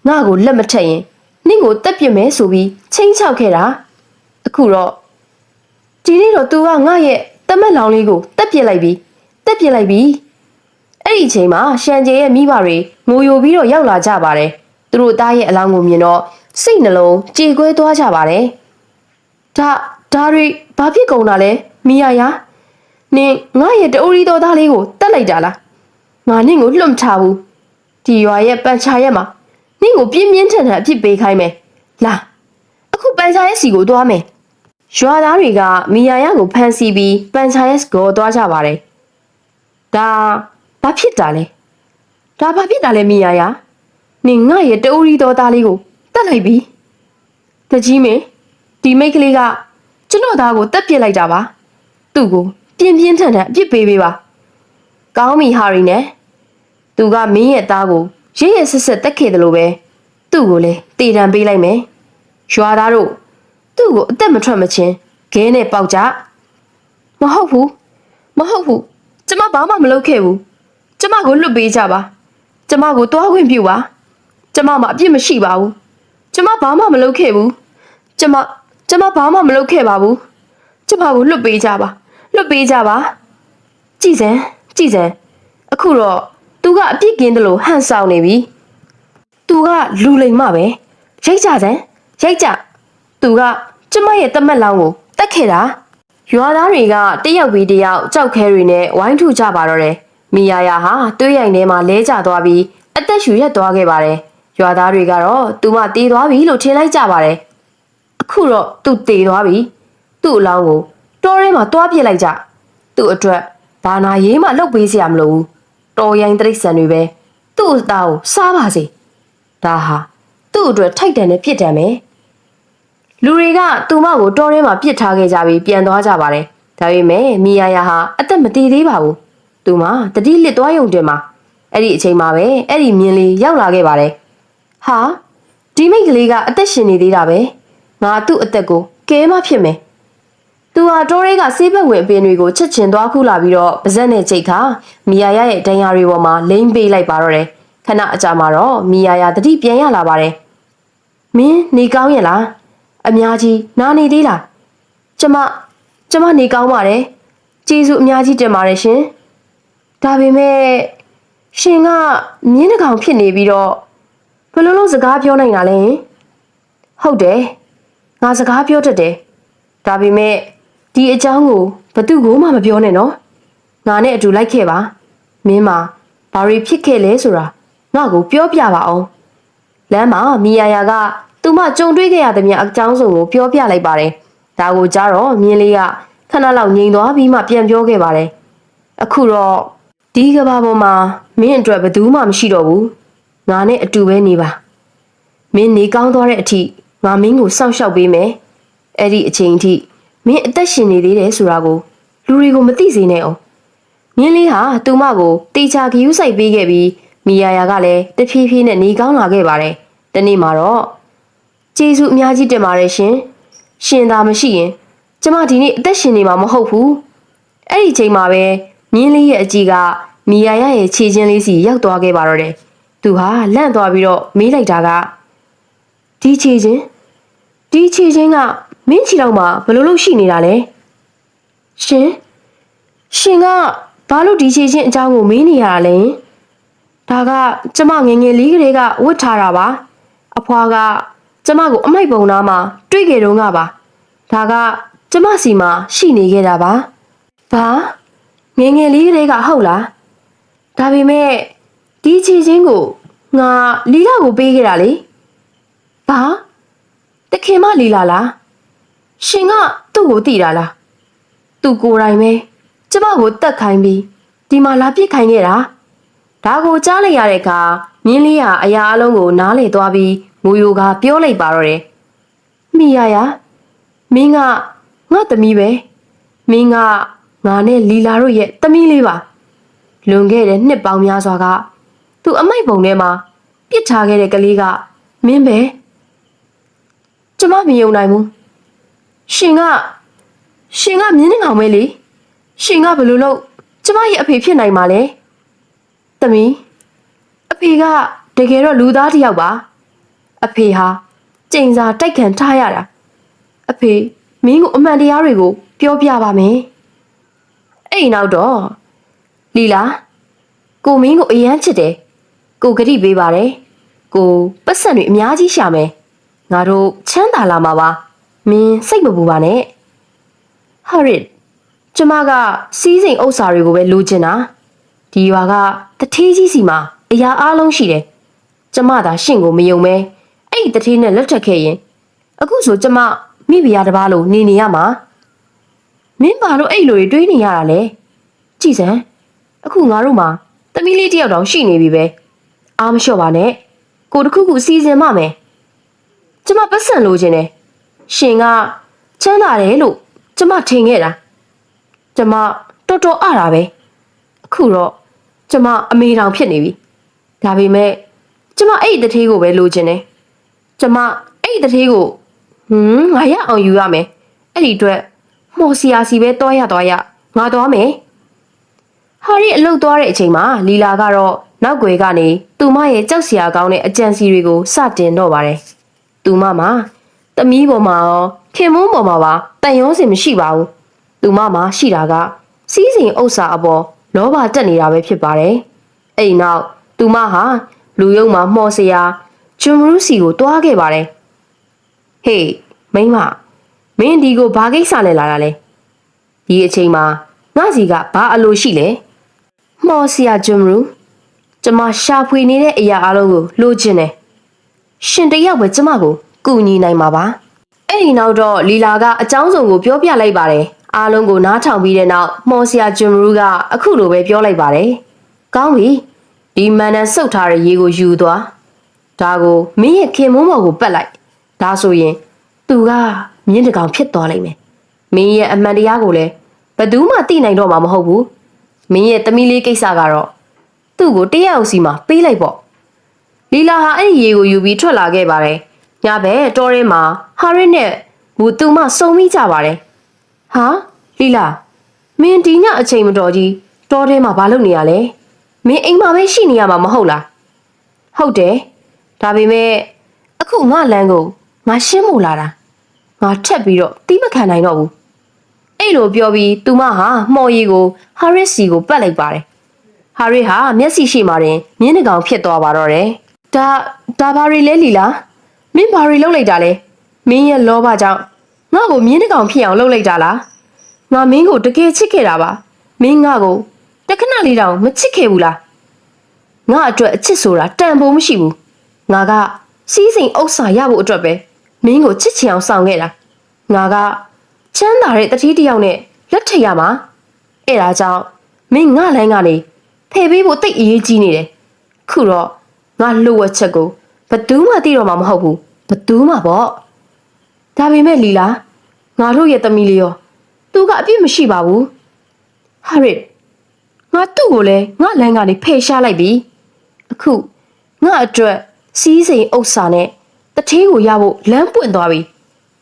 ငါ့ကိုလက်မထက်ရင်နင့်ကိုတက်ပြစ်မယ်ဆိုပြီးချင်းချောက်ခဲ့တာအခုတော့ဒီနေ့တော့သူကငါရဲ့တမက်လောင်လေးကိုတက်ပြစ်လိုက်ပြီအဲ့ဒီအချိန်မှာရှန်ကျဲရဲ့မိဘတွေငိုယိုပြီးတော့ရောက်လာကြပါတယ်သူတို့သားရဲ့အလောင်းကိုမြင်တော့စိတ်နှလုံးကြေကွဲသွားကြပါတယ်ဒါတွေဘာဖြစ်ကုန်တာလဲမီယာယာနင်ငါရဲ့တိုးရီတော်သားလေးကိုတက်လိုက်တာလားငါနင့်ကိုလွတ်မထားဘူးဒီရွာရဲ့ပန်ချာရက်မှာနင့်ကိုပြင်းပြင်းထန်ထန်အဖြစ်ပေးခိုင်းမယ်လာအခုပန်ချာရက်စီကိုသွားမယ်ရွာသားတွေကမီယာယာကိုဖမ်းဆီးပြီးပန်ချာရက်ကိုသွားကြပါတယ်ဒါဘာဖြစ်တာလဲမီယာယာနင်ငါရဲ့တိုးရီတော်သားလေးကိုတက်လိုက်ပြီတကြီးမင်းဒီမိတ်ကလေးကကျွန်တော်သားကိုတက်ပြစ်လိုက်တာပါသူ့ကိုပြင်းပြင်းထန်ထန်အပြစ်ပေးပေးပါကောင်းပြီဟာရီနဲ့သူကမင်းရဲ့သားကိုရရဆက်ဆက်တက်ခဲ့တယ်လို့ပဲသူ့ကိုလည်းတေတံပေးလိုက်မယ်ရွာသားတို့သူ့ကိုအသက်မထွက်မချင်းခဲနဲ့ပေါက်ကြမဟုတ်ဘူးကျမဘာမှမလုပ်ခဲ့ဘူးကျမကိုလွတ်ပေးကြပါကျမကိုတွားခွင့်ပြုပါကျမမှာအပြစ်မရှိပါဘူးကျမဘာမှမလုပ်ခဲ့ဘူးကျမဘာမှမလုပ်ခဲ့ပါဘူးကျမကိုလွတ်ပေးကြပါကြည်စံအခုတော့သူကအပြစ်ကင်းတယ်လို့ဟန်ဆောင်နေပြီသူကလူလိမ်မပဲရိုက်ကြသူကကျမရဲ့တမက်လောင်းကိုတက်ခဲ့တာရွာသားတွေကတယောက်ပြီးတယောက်ကြောက်ခဲတွေနဲ့ဝိုင်းထုကြပါတော့တယ်မီယာယာဟာတွေးရိုင်ထဲမှာလဲကျသွားပြီးအသက်ရှူရက်သွားခဲ့ပါတယ်ရွာသားတွေကတော့သူမတေးသွားပြီလို့ထင်လိုက်ကြပါတယ်အခုတော့သူတေးသွားပြီသူ့အလောင်းကိုတောထဲမှာတွားပြစ်လိုက်ကြသူ့အတွက်ဘာနာရေးမှလှုပ်ပေးစရာမလိုဘူးတော်ရိုင်းတိရစ္ဆာန်တွေပဲသူ့အသားကိုစားပါစေဒါဟာသူ့အတွက်ထိုက်တန်တဲ့ပြစ်ဒဏ်ပဲလူတွေကသူမကိုတောထဲမှာပြစ်ထားခဲ့ကြပြီးပြန်သွားကြပါတယ်ဒါပေမဲ့မီယာယာဟာအသက်မတည်သေးပါဘူးသူမတတိလစ်သွားရုံတင်မှာအဲ့ဒီအချိန်မှာပဲအဲ့ဒီမြင်းလေးရောက်လာခဲ့ပါတယ်ဟာဒီမိတ်ကလေးကအသက်ရှင်နေသေးတာပဲငါသူ့အသက်ကိုကဲမဖြစ်မယ်သူဟာတိုးရဲကဆေးဘက်ဝင်အပင်တွေကိုချက်ချင်သွားခုလာပြီးတော့ပါဇက်နဲ့ချိတ်ခါမီယာယာရဲ့ဒဏ်ရာတွေပေါ်မှာလိမ့်ပေးလိုက်ပါတော့တယ်ခ ဏအကြာမှာတော့မီယာယာတတိပြန်ရလာပါတယ်မင်းနေကောင်းရဲ့လားအများကြီးနားနေသေးလားကျမနေကောင်းပါတယ်ကျေးဇူးအများကြီးတင်ပါတယ်ရှင်ဒါပေမဲ့ရှင်ကမြင်းတစ်ကောင်ဖြစ်နေပြီးတော့ဘယ်လိုလုပ်စကားပြောနိုင်တာလဲဟုတ်တယ်ငါစကားပြောတတ်တယ်ဒါပေမဲ့ဒီအကြောင်းကိုဘသူ့ကိုမှမပြောနဲ့နော်ငါနဲ့အတူလိုက်ခဲ့ပါမင်းမဘာတွေဖြစ်ခဲ့လဲဆိုတာငါ့ကိုပြောပြပါအောင်လမ်းမှာမီယာယာကသူမကြုံတွေ့ခဲ့ရသမျှအကြောင်းစုံကိုပြောပြလိုက်ပါတယ်ဒါကိုကြားတော့မြင်းလေးကခဏလောက်ငြိမ်သွားပြီးမှပြန်ပြောခဲ့ပါတယ်အခုတော့ဒီကဘာပေါ်မှာမင်းအတွက်ဘယ်သူမှမရှိတော့ဘူးငါနဲ့အတူပဲနေပါမင်းနေကောင်းသွားတဲ့အထိငါမင်းကိုစောင့်ရှောက်ပေးမယ်အဲ့ဒီအချိန်အထိမင်းအသက်ရှင်နေသေးတယ်ဆိုတာကိုလူတွေကိုမသိစေနဲ့အောင်မြင်းလေးဟာသူမကိုတေချာဂယူးဆိုင်ပေးခဲ့ပြီးမီယာယာကလည်းတဖြည်းဖြည်းနဲ့နေကောင်းလာခဲ့ပါတယ်တနေ့မှာတော့ကျေးဇူးအများကြီးတင်ပါတယ်ရှင်သာမရှိရင်ကျမဒီနေ့အသက်ရှင်နေမှာမဟုတ်ဘူးအဲ့ဒီချိန်မှာပဲမြင်းလေးရဲ့အကြည့်ကမီယာယာရဲ့ခြေချင်းလေးစီရောက်သွားခဲ့ပါတော့တယ်သူဟာလန့်သွားပြီးတော့မေးလိုက်တာကဒီခြေချင်းကမင်းချီတော့မှဘယ်လိုလုပ်ရှိနေတာလဲရှင်ကဘာလို့ဒီခြေချင်းအကြောင်းကိုမေးနေရတာလဲဒါကကျမငယ်ငယ်လေးကလေးကဝတ်ထားတာပါအဖွားကကျမကိုအမိုက်ပုံနာမှာတွေ့ခဲ့တော့ကပါဒါကကျမစီမှာရှိနေခဲ့တာပါဘာငယ်ငယ်လေးကလေးကဟုတ်လားဒါပေမဲ့ဒီခြေချင်းကိုငါလီလာကိုပေးခဲ့တာလေဘာတခင်မလီလာလားရှင်ကသူ့ကိုသိတာလားသူကိုယ်တိုင်ပဲကျမကိုတတ်ခိုင်းပြီးဒီမှာလာပြစ်ခိုင်းခဲ့တာဒါကိုကြားလိုက်ရတဲ့အခါမြင်းလေးဟာအရာအလုံးကိုနားလေသွားပြီးမူယိုကပြောလိုက်ပါတော့တယ်မိယာယာမင်းကငါသမီးပဲမင်းကငါနဲ့လီလာတို့ရဲ့သမီးလေးပါလွန်ခဲ့တဲ့နှစ်ပေါင်းများစွာကသူအမိုက်ပုံထဲမှာပြစ်ထားခဲ့တဲ့ကလေးကမင်းပဲကျမမယုံနိုင်ဘူးရှင်ကမြင်းနှကောင်ပဲလေရှင်ကဘယ်လိုလုပ်ကျမရဲ့အဖေဖြစ်နိုင်မှာလဲသမီးအဖေကတကယ်တော့လူသားတစ်ယောက်ပါအဖေဟာကျိန်စာတိုက်ခံထားရတာအဖေမင်းကိုအမှန်တရားတွေကိုပြောပြပါမယ်အဲ့နောက်တော့လီလာကိုမင်းကိုအယမ်းချစ်တယ်ကိုဂတိပေးပါတယ်ကိုပတ်စံတွေအများကြီးရှာမယ်ငါတို့ချမ်းသာလာမှာပါမင်းစိတ်မပူပါနဲ့ဟာရစ်ကျမကစီးစိမ်ဥစ္စာတွေကိုပဲလိုချင်တာဒီရွာကတထေးကြီးစီမှာအရာအလုံးရှိတယ်ကျမသာရှင့်ကိုမယုံမဲအဲ့ဒီတထေးနဲ့လက်ထပ်ခဲ့ရင်အခုဆိုကျမမိဖုရားတစ်ပါးလိုနေရမှာမင်းဘာလို့အဲ့လိုတွေးနေရတာလဲကြည်စမ်းအခုငါတို့မှာသမီးလေးတယောက်တောင်ရှိနေပြီပဲအားမလျှော့ပါနဲ့ကိုတခုခုစီစဉ်မှမယ်ကျမပတ်စံလိုချင်တယ်ရှင်ကချမ်းသာတယ်လို့ကျမထင်ခဲ့တာကျမတော်တော်အားတာပဲအခုတော့ကျမအမေတောင်ဖြစ်နေပြီဒါပေမဲ့ကျမအဲ့ဒီတထေးကိုပဲလိုချင်တယ်ကျမအဲ့ဒီတထေးကိုငါရအောင်ယူရမယ်အဲ့ဒီအတွက်မော်စီယာစီပဲတွားရငါသွားမယ်ဟာရီအလုတ်သွားတဲ့အချိန်မှာလီလာကတော့နောက်ွယ်ကနေသူမရဲ့ကြောက်စရာကောင်းတဲ့အကြံစီတွေကိုစတင်တော့ပါတယ်သူမမှာတမီးပေါ်မှာရောခင်မုန်းပေါ်မှာပါတန်ရုံးစင်မရှိပါဘူးသူမမှာရှိတာကစီးစိမ်ဥစ္စာအပေါ်လောဘတက်နေတာပဲဖြစ်ပါတယ်အဲ့နောက်သူမဟာလူယုံမှာမှော်စရာဂျွန်မရူစီကိုတွားခဲ့ပါတယ်ဟေးမိန်းမမင်းဒီကိုဘာကိစ္စနဲ့လာတာလဲဒီအချိန်မှာငါစီကဘာအလိုရှိလဲမှော်စရာဂျွန်မရူကျမရှာဖွေနေတဲ့အရာအလုံးကိုလိုချင်တယ်ရှင်တယောက်ပဲကျမကိုကူညီနိုင်မှာပါအဲ့ဒီနောက်တော့လီလာကအကြောင်းစုံကိုပြောပြလိုက်ပါတယ်အားလုံးကိုနားထောင်ပြီးတဲ့နောက်မှော်စရာဂျွန်မရူကအခုလိုပဲပြောလိုက်ပါတယ်ကောင်းပြီဒီမန်နန်စုပ်ထားတဲ့ရေကိုယူသွားဒါကိုမင်းရဲ့ခင်မုန်းမော်ကိုပတ်လိုက်ဒါဆိုရင်သူကမြင်းတကောင်ဖြစ်သွားလိမ့်မယ်မင်းရဲ့အမှန်တရားကိုလည်းဘယ်သူမှသိနိုင်တော့မှာမဟုတ်ဘူးမင်းရဲ့သမီးလေးကိစ္စကတော့သူ့ကိုတယောက်စီမှာပေးလိုက်ပေါ့လီလာဟာအဲ့ဒီရေကိုယူပြီးထွက်လာခဲ့ပါတယ်ညဘက်တောထဲမှာဟာရစ်နဲ့ဘူသူမစုံမိကြပါတယ်ဟာလီလာမင်းဒီညအချိန်မတော်ကြီးတောထဲမှာဘာလုပ်နေရလဲမင်းအိမ်မှာပဲရှိနေရမှာမဟုတ်လား ဟုတ်တယ်ဒါပေမဲ့အခုငါလမ်းကိုငါရှင်းဖို့လာတာငါထက်ပြီးတော့တီးမခံနိုင်တော့ဘူးအဲ့လိုပြောပြီးသူမဟာမှော်ရည်ကိုဟာရစ်စီကိုပတ်လိုက်ပါတယ်ဟာရစ်ဟာမျက်စိရှိမှတင်မြင်းနှကောင်ဖြစ်သွားပါတော့တယ်ဒါဘာရီလဲလီလာမင်းဘာရီလှုပ်လိုက်တာလဲမင်းရဲ့လောဘကြောင့်ငါ့ကိုမြင်းနှကောင်ဖြစ်အောင်လှုပ်လိုက်တာလားငါမင်းကိုတကယ်ချစ်ခဲ့တာပါမင်းငါ့ကိုတခဏလေးတောင်မချစ်ခဲ့ဘူးလားငါအတွက်အချစ်ဆိုတာတန်ဖိုးမရှိဘူးငါကစီးစိမ်ဥစ္စာရဖို့အတွက်ပဲမင်းကိုချစ်ချင်အောင်ဆောင်ခဲ့တာငါကချမ်းသာတဲ့တတိတယောက်နဲ့လက်ထပ်ရမှာအဲ့ဒါကြောင့်မင်းငါလိုင်းကနေဖယ်ပေးဖို့တိတ်အရေးကြီးနေတယ်ခုတော့ငါလှုပ်ဝက်ချက်ကိုဘသူမှသိတော့မှာမဟုတ်ဘူးဘသူမှပေါ့ဒါပေမဲ့လီလာငါတို့ရဲ့သမီးလေးရောသူကအပြစ်မရှိပါဘူးဟာရစ်ငါသူ့ကိုလည်းငါလိုင်းကနေဖယ်ရှားလိုက်ပြီအခုငါအတွက်စီးစိမ်ဥစ္စာနဲ့တထေးကိုရဖို့လမ်းပွင့်သွားပြီ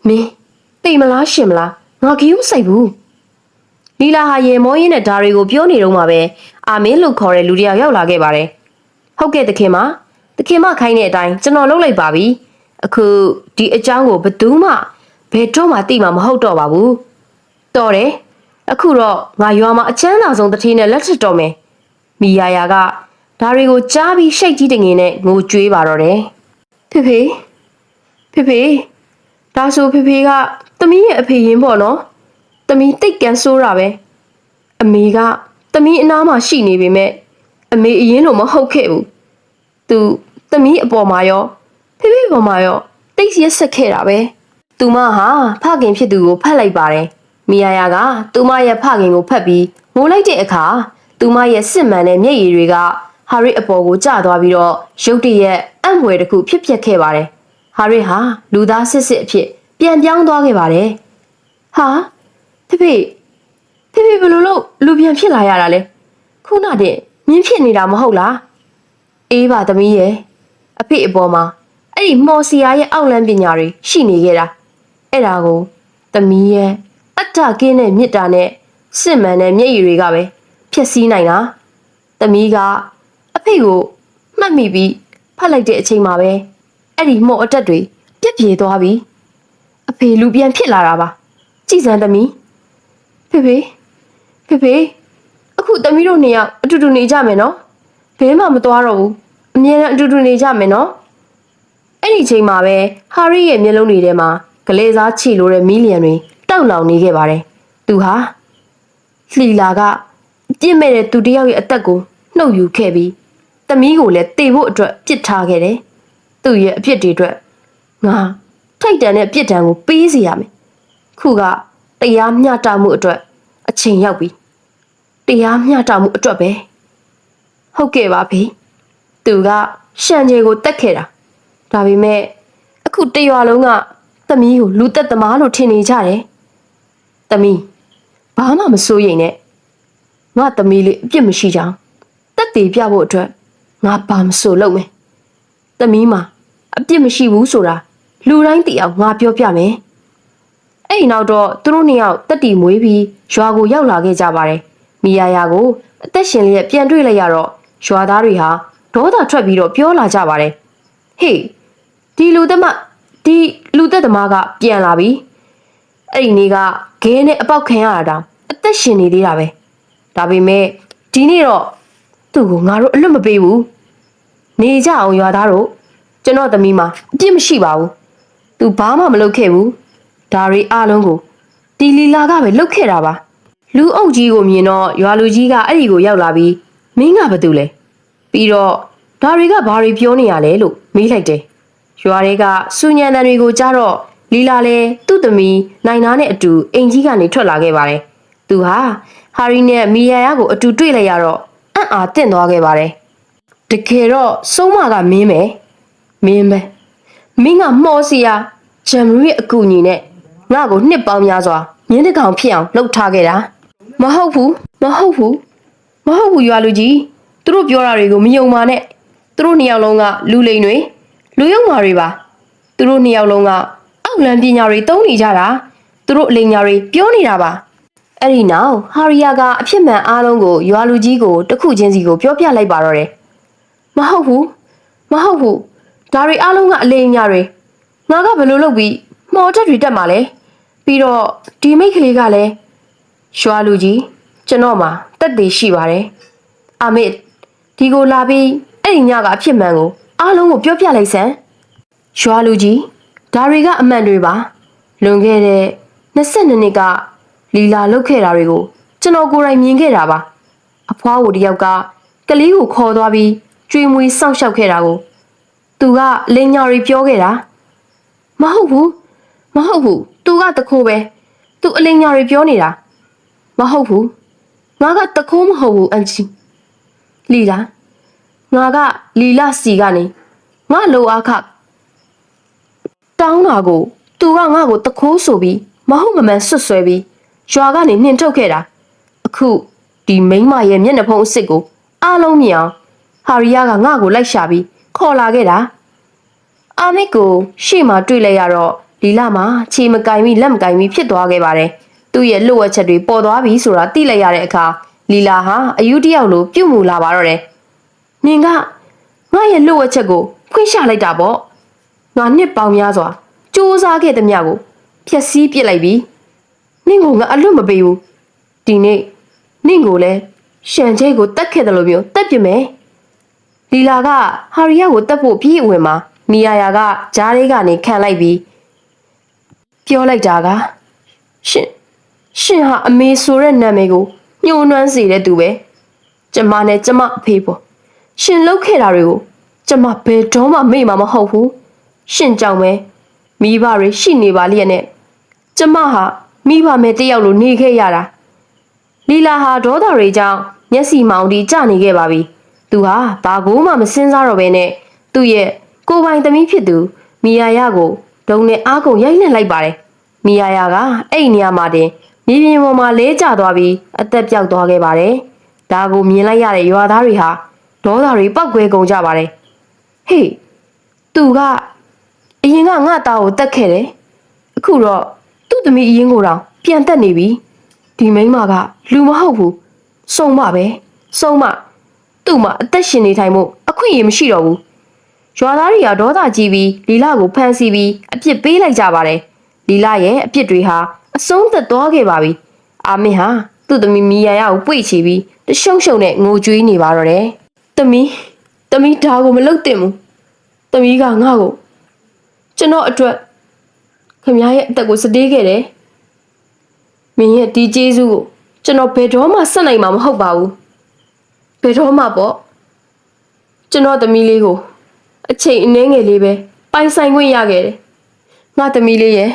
မင်းသိမလားရှင်မလားငါကြီးမဆိုင်ဘူးလီလာဟာရေမောရင်းနဲ့ဓာရီကိုပြောနေတော့မှပဲအာမင်းလို့ခေါ်တဲ့လူတစ်ယောက်ရောက်လာခဲ့ပါတယ်ဟုတ်ကဲ့တခင်မခိုင်းတဲ့အတိုင်းကျွန်တော်လုပ်လိုက်ပါပြီအခုဒီအကြောင်းကိုဘယ်သူမှဘယ်တော့မှသိမှာမဟုတ်တော့ပါဘူးတော်တယ်အခုတော့ငါရွာမှာအချမ်းသာဆုံးတထေးနဲ့လက်ထပ်တော်မယ်မီယာယာကဒါတွေကိုကြားပြီးရှိတ်ကြီးတငင်နဲ့ငိုကြွေးပါတော့တယ်ဖေဖေဒါဆိုဖေကသမီးရဲ့အဖေရင်ပေါ့နော်သမီးတိတ်ကန်ဆိုးတာပဲအမေကသမီးအနားမှာရှိနေပေမဲ့အမေအရင်လိုမဟုတ်ခဲ့ဘူးသူသမီးအပေါ်မှာရောဖေပေါ်မှာရောတိတ်ရက်ဆက်ခဲ့တာပဲသူမဟာဖခင်ဖြစ်သူကိုဖတ်လိုက်ပါတယ်မီယာယာကသူမရဲ့ဖခင်ကိုဖတ်ပြီးငိုလိုက်တဲ့အခါသူမရဲ့စစ်မှန်တဲ့မျက်ရည်တွေကဟာရစ်အပေါ်ကိုကျသွားပြီးတော့ရုတ်တရက်အံ့ဖွယ်တစ်ခုဖြစ်ပျက်ခဲ့ပါတယ်ဟာရစ်ဟာလူသားစစ်အဖြစ်ပြန်ပြောင်းသွားခဲ့ပါတယ်ဟာဖေဘယ်လိုလုပ်လူပြန်ဖြစ်လာရတာလဲခုနတည်းမြင်းဖြစ်နေတာမဟုတ်လားအေးပါသမီးရဲ့အဖေအပေါ်မှာအဲ့ဒီမော်စီယာရဲ့အောက်လန်းပညာတွေရှိနေခဲ့တာအဲ့ဒါကိုသမီးရဲ့အတ္တကင်းတဲ့မေတ္တာနဲ့စစ်မှန်တဲ့မျက်ရည်တွေကပဲဖျက်ဆီးနိုင်တာသမီးကအဖေကိုမှတ်မိပြီးဖတ်လိုက်တဲ့အချိန်မှာပဲအဲ့ဒီမော်အတက်တွေပြက်ပြေသွားပြီအဖေလူပြန်ဖြစ်လာတာပါကြည်စမ်းသမီးဖေအခုသမီးတို့နှစ်ယောက်အတူတူနေကြမယ်နော်ဘဲမှမသွားတော့ဘူးအမြဲတမ်းအတူတူနေကြမယ်နော်အဲ့ဒီချိန်မှာပဲဟာရီရဲ့မျက်လုံးတွေထဲမှာဂလဲစားချီလို့တဲ့မီလီယံတွေတောက်လောင်နေခဲ့ပါတယ်သူဟာလှီလာကပြစ်မဲ့တဲ့သူတယောက်ရဲ့အသက်ကိုနှုတ်ယူခဲ့ပြီးသမီးကိုလည်းတေဖို့အတွက်ပစ်ထားခဲ့တယ်သူ့ရဲ့အပြစ်တွေအတွက်ငါထိုက်တန်တဲ့ပြစ်ဒဏ်ကိုပေးစီရမယ်ခုကတရားမျှတမှုအတွက်အချိန်ရောက်ပြီတရားမျှတမှုအတွက်ပဲဟုတ်ကဲ့ပါဖေသူကရှန်ဂျေကိုတက်ခဲ့တာဒါပေမဲ့အခုတရွာလုံးကသမီးကိုလူသက်သမားလို့ထင်နေကြတယ်သမီးဘာမှမစိုးရိမ်နဲ့ငါသမီးလေးအပြစ်မရှိကြောင်းတက်တည်ပြဖို့အတွက်ငါဘာမစိုးလုပ်မယ်သမီးမှာအပြစ်မရှိဘူးဆိုတာလူတိုင်းသိအောင်ငါပြောပြမယ်အဲ့ဒီနောက်တော့သူတို့နှစ်ယောက်တက်တီမွေးပြီးရွာကိုရောက်လာခဲ့ကြပါတယ်မီယာယာကိုအသက်ရှင်လျက်ပြန်တွေ့လိုက်ရတော့ရွာသားတွေဟာဒေါသထွက်ပြီးတော့ပြောလာကြပါတယ်ဟေးဒီလူသက်သမားကပြန်လာပြီအဲ့ဒီနေ့ကခဲနဲ့အပေါက်ခံရတာတောင်အသက်ရှင်နေသေးတာပဲဒါပေမဲ့ဒီနေ့တော့သူ့ကိုငါတို့အလွတ်မပေးဘူးနေကြအောင်ရွာသားတို့ကျွန်တော်သမီးမှာအပြစ်မရှိပါဘူးသူဘာမှမလုပ်ခဲ့ဘူးဒါရီအားလုံးကိုတီလီလာကပဲလုပ်ခဲ့တာပါလူအုပ်ကြီးကိုမြင်တော့ရွာလူကြီးကအဲ့ဒီကိုရောက်လာပြီးမင်းကဘာတူလဲပြီးတော့ဒါရီကဘာတွေပြောနေရလဲလို့မေးလိုက်တယ်ရွာတွေကစူညံတန်တွေကိုကြားတော့လီလာလည်းသူ့သမီးနိုင်နာနဲ့အတူအိမ်ကြီးကနေထွက်လာခဲ့ပါတယ်သူဟာဟာရီနဲ့မီယာယာကိုအတူတွေ့လိုက်ရတော့အံ့အားသင့်သွားခဲ့ပါတယ်တကယ်တော့ဆုံးမကမင်းပဲမင်းကမော်စီယာဂျမ်ရီရဲ့အကူအညီနဲ့ငါ့ကိုနှစ်ပေါင်းများစွာမြင်းတကောင်ဖြစ်အောင်လှုပ်ထားခဲ့တာမဟုတ်ဘူးရွာလူကြီးသူတို့ပြောတာတွေကိုမယုံပါနဲ့သူတို့နှစ်ယောက်လုံးကလူလိမ်တွေလူယုံမာတွေပါသူတို့နှစ်ယောက်လုံးကအောက်လန်းပညာတွေတုံးနေကြတာသူတို့အလိမ်ညာတွေပြောနေတာပါအဲ့ဒီနောက်ဟာရီယာကအဖြစ်မှန်အားလုံးကိုရွာလူကြီးကိုတစ်ခုချင်းစီကိုပြောပြလိုက်ပါတော့တယ်မဟုတ်ဘူး မဟုတ်ဘူးဒါတွေအားလုံးကအလိမ်ညာတွေငါကဘယ်လိုလုပ်ပြီးမော်တက်တွေတက်မှာလဲပြီးတော့ဒီမိတ်ကလေးကလည်းရွာလူကြီးကျွန်တော်မှာတက်သေးရှိပါတယ်အာမစ်ဒီကိုလာပြီးအဲ့ဒီညကအဖြစ်မှန်ကိုအားလုံးကိုပြောပြလိုက်စမ်းရွာလူကြီးဒါတွေကအမှန်တွေပါလွန်ခဲ့တဲ့22နှစ်ကလီလာလုပ်ခဲ့တာတွေကိုကျွန်တော်ကိုယ်တိုင်မြင်ခဲ့တာပါအဖွားကိုတယောက်ကကလေးကိုခေါ်သွားပြီးကျွေးမွေးစောင့်ရှောက်ခဲ့တာကိုသူကလင်ညာရီပြောခဲ့တာမဟုတ်ဘူးသူကတခိုးပဲသူအလင်ညာရီပြောနေတာမဟုတ်ဘူးငါကတခိုးမဟုတ်ဘူးအန်ချီလီလာငါကလီလာစီကနေငါလိုအားခတောင်းတာကိုသူကငါ့ကိုတခိုးဆိုပြီးမဟုတ်မမှန်ဆွတ်ဆွဲပြီးရွာကနေနှင်ထုတ်ခဲ့တာအခုဒီမိန်းမရဲ့မျက်နှာဖုံးအစ်စ်ကိုအားလုံးမြင်အောင်ဟာရီယာကငါ့ကိုလိုက်ရှာပြီးခေါ်လာခဲ့တာအာမစ်ကိုရှေ့မှာတွေ့လိုက်ရတော့လီလာမှာခြေမကင်ပြီးလက်မကင်ပြီးဖြစ်သွားခဲ့ပါတယ်သူ့ရဲ့လှုပ်ဝက်ချက်တွေပေါ်သွားပြီဆိုတာသိလိုက်ရတဲ့အခါလီလာဟာအယူတယောက်လိုပြုတ်မူလာပါတော့တယ်နင်ကငါရဲ့လှုပ်ဝက်ချက်ကိုဖွင့်ချလိုက်တာပေါ့ငါနှစ်ပေါင်းများစွာစူးစမ်းခဲ့တဲ့မြတ်ကိုဖျက်ဆီးပစ်လိုက်ပြီနင့်ကိုငါအလွတ်မပေးဘူးဒီနေ့နင့်ကိုလည်းရှန်ကျဲကိုတတ်ခဲ့တယ်လို့မျိုးတတ်ပြမယ်လီလာကဟာရီယာကိုတတ်ဖို့ပြေးဝင်မှာမီယာယာကဂျားလေးကနေခံလိုက်ပြီးပြောလိုက်တာကရှင်ဟာအမေဆိုတဲ့နာမည်ကိုညှိုးနှွမ်းစေတဲ့သူပဲကျမနဲ့ကျမအဖေပေါ့ရှင်လှုပ်ခဲ့တာတွေကိုကျမဘယ်တော့မှမေ့မှာမဟုတ်ဘူးရှင်ကြောင့်ပဲမိဘတွေရှိနေပါလျက်နဲ့ကျမဟာမိဘမဲ့တယောက်လိုနေခဲ့ရတာလီလာဟာဒေါသတွေကြောင့်မျက်စိမောင်တီကျနေခဲ့ပါပြီသူဟာဘာကိုမှမစင်စားတော့ဘဲနဲ့သူ့ရဲ့ကိုပိုင်သမီးဖြစ်သူမီယာယာကိုဒုံနဲ့အားကုန်ရိုက်နှက်လိုက်ပါတယ်မီယာယာကအဲ့ဒီနေရာမှာတင်မြေပြင်ပေါ်မှာလဲကျသွားပြီးအသက်ပြောက်သွားခဲ့ပါတယ်ဒါကိုမြင်လိုက်ရတဲ့ရွာသားတွေဟာဒေါသတွေပောက်ကွဲကုန်ကြပါတယ်ဟေးသူကအရင်ကငါ့သားကိုတတ်ခဲ့တယ်အခုတော့သူ့သမီးအရင်ကိုတော့ပြန်တက်နေပြီဒီမိန်းမကလူမဟုတ်ဘူးစုံမပဲစုံမသူ့မှာအသက်ရှင်နေထိုင်မှုအခွင့်အရေးမရှိတော့ဘူးရွာသားတွေကဒေါသကြီးပြီးလီလာကိုဖမ်းဆီးပြီးအပြစ်ပေးလိုက်ကြပါတယ်လီလာရဲ့အပြစ်တွေဟာအဆုံးသက်သွားခဲ့ပါပြီအာမင်ဟာသူ့သမီးမီယာယာကိုပွေ့ချပြီးတရှုံရှုံနဲ့ငိုကြွေးနေပါတော့တယ်သမီးဒါကိုမလုပ်သင့်ဘူးသမီးကငါ့ကိုကျွန်တော်အတွက်ခင်ဗျားရဲ့အသက်ကိုစတေးခဲ့တယ်မင်းရဲ့ဒီကျေးဇူးကိုကျွန်တော်ဘယ်တော့မှဆက်နိုင်မှာမဟုတ်ပါဘူးဘယ်တော့မှပေါ့ကျွန်တော်သမီးလေးကိုအချိန်အနည်းငယ်လေးပဲပိုင်ဆိုင်ခွင့်ရခဲ့တယ်ငါသမီးလေးရဲ့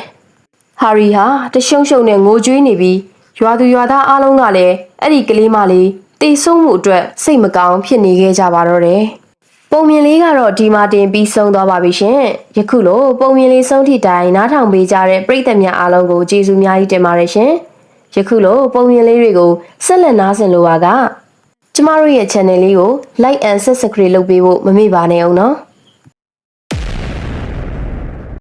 ဟာရီဟာတရှုံရှုံနဲ့ငိုကြွေးနေပြီးရွာသူရွာသားအားလုံးကလည်းအဲ့ဒီကလေးမလေးတေဆုံးမှုအတွက်စိတ်မကောင်းဖြစ်နေခဲ့ကြပါတော့တယ်ပုံမြင်လေးကတော့ဒီမှာတင်ပြီးဆုံးသွားပါပြီရှင်ယခုလိုပုံမြင်လေးဆုံးထိတိုင်နားထောင်ပေးကြတဲ့ပရိသတ်များအားလုံးကိုကျေးဇူးများကြီးတင်ပါတယ်ရှင်ယခုလိုပုံမြင်လေးတွေကိုဆက်လက်နားဆင်လိုပါကကျမတို့ရဲ့ channel လေးကို like and subscribe လုပ်ပေးဖို့မမေ့ပါနဲ့အောင်နော်